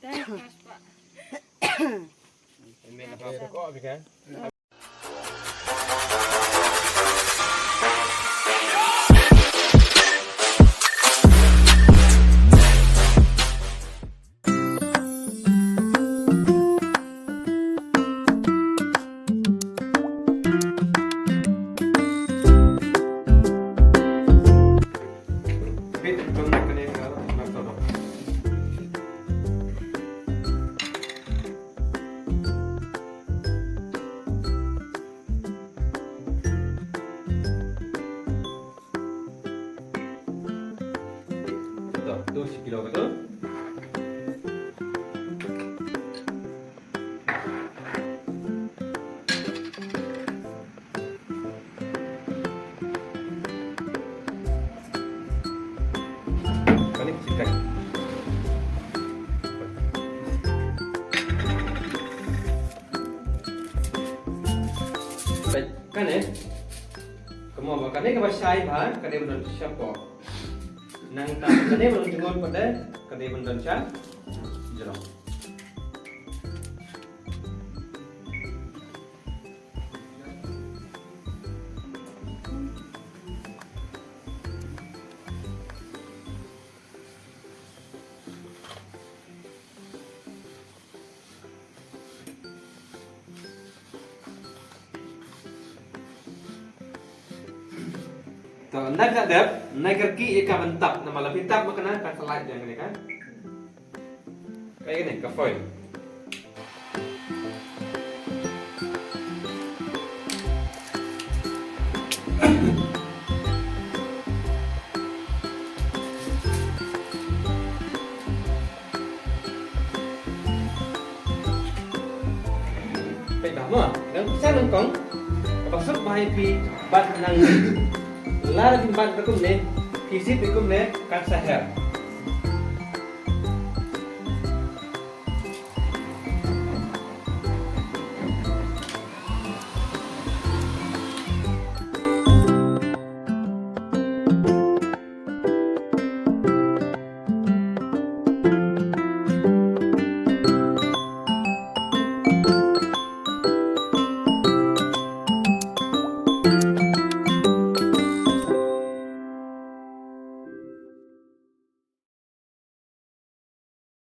Ini apa kok kan? Tuh sekilo betul. Kali kecilkan. Baik, kan ya? Kamu apa? Kan ini kebasyai bahan, kan dia benar siapa? Nang tadi belum tengok pada kedai Indonesia jeruk. So, nak dap, nak kerki ikan mentap, nama lebih tap makanan kan salad jangan ni kan? Kayak gini, kafoy. Baik dah mah, dan saya nengkong, pasal bahaya pi bat nang lar bin ban bekum ne kisip bekum ne kan sahar